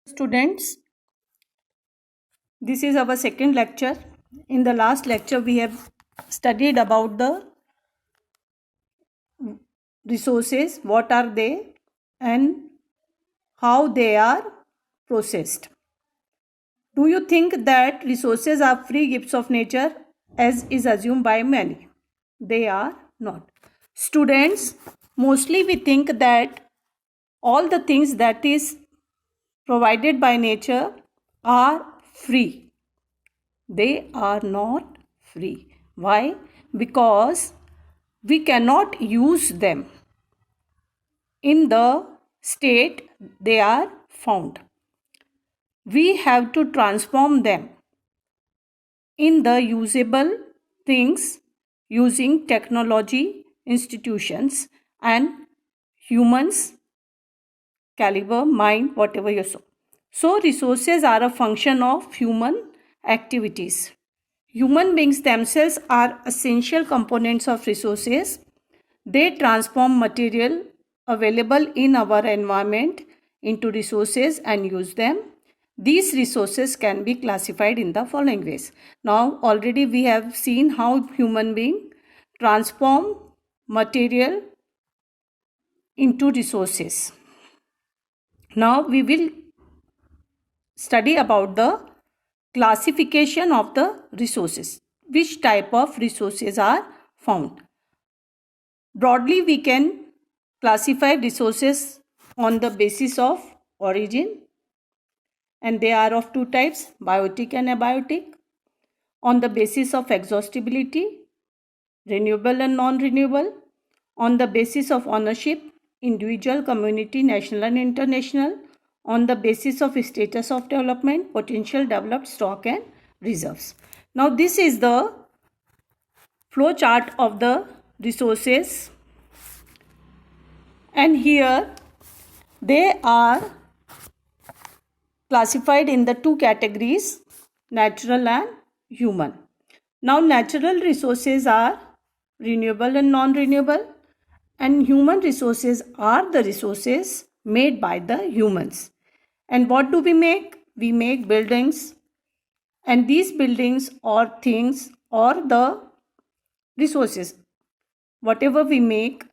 Students, this is our second lecture. In the last lecture, we have studied about the resources, what are they and how they are processed. Do you think that resources are free gifts of nature as is assumed by many? They are not. Students, mostly we think that all the things that is provided by nature are free. They are not free. Why? Because we cannot use them in the state they are found. We have to transform them in the usable things using technology, institutions, and humans, caliber, mind, whatever you so. So, resources are a function of human activities. Human beings themselves are essential components of resources. They transform material available in our environment into resources and use them. These resources can be classified in the following ways. Now, already we have seen how human beings transform material into resources. Now, we will study about the classification of the resources. Which type of resources are found? Broadly, we can classify resources on the basis of origin, and they are of two types, biotic and abiotic. On the basis of exhaustibility, renewable and non-renewable. On the basis of ownership, individual, community, national and international. On the basis of status of development, potential, developed, stock and reserves. Now this is the flow chart of the resources, and here they are classified in the two categories, natural and human. Now natural resources are renewable and non-renewable, and human resources are the resources made by the humans. And what do we make? We make buildings, and these buildings or things or the resources, whatever we make,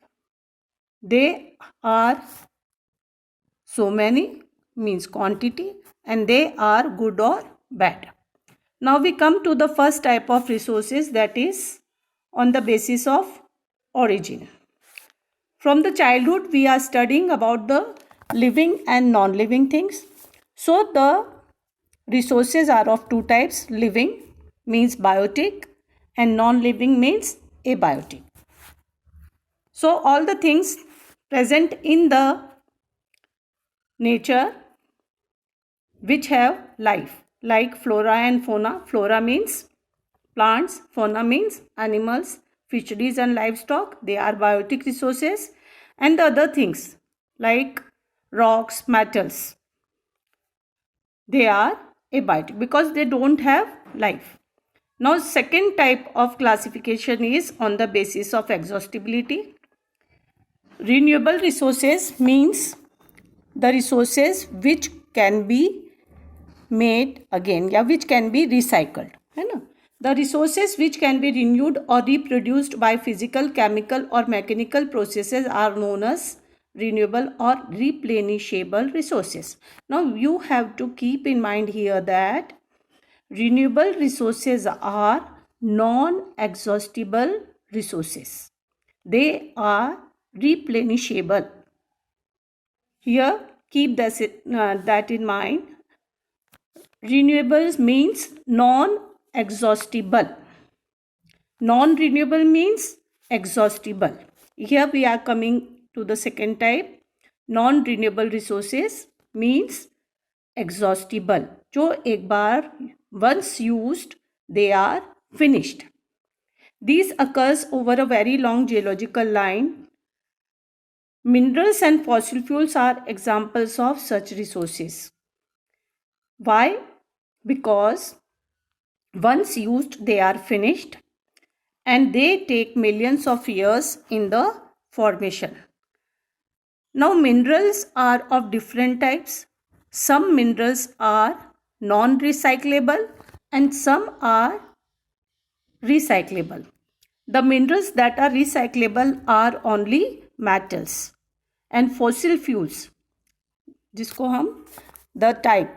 they are so many, means quantity, and they are good or bad. Now we come to the first type of resources, that is on the basis of origin. From the childhood we are studying about the living and non-living things. So the resources are of two types. Living means biotic and non-living means abiotic. So all the things present in the nature which have life, like flora and fauna. Flora means plants, fauna means animals, fisheries and livestock. They are biotic resources. And the other things like rocks, metals, they are abiotic because they don't have life. Now second type of classification is on the basis of exhaustibility. Renewable resources means the resources which can be made again, which can be recycled. The resources which can be renewed or reproduced by physical, chemical or mechanical processes are known as renewable or replenishable resources. Now you have to keep in mind here that renewable resources are non-exhaustible resources. They are replenishable. Here keep that in mind. Renewables means non-exhaustible. Non-renewable means exhaustible. Here we are coming to the second type. Non-renewable resources means exhaustible. जो एक बार once used, they are finished. These occurs over a very long geological line. Minerals and fossil fuels are examples of such resources. Why? Because once used, they are finished and they take millions of years in the formation. Now minerals are of different types. some minerals are non-recyclable and some are recyclable. The minerals that are recyclable are only metals and fossil fuels, जिसको हम the type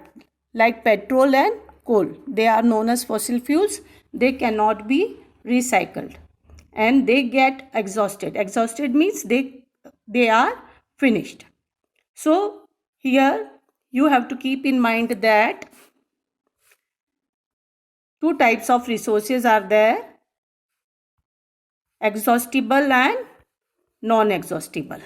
like petrol and coal, they are known as fossil fuels. They cannot be recycled and they get exhausted. Exhausted means they are finished. So here you have to keep in mind that two types of resources are there: exhaustible and non-exhaustible.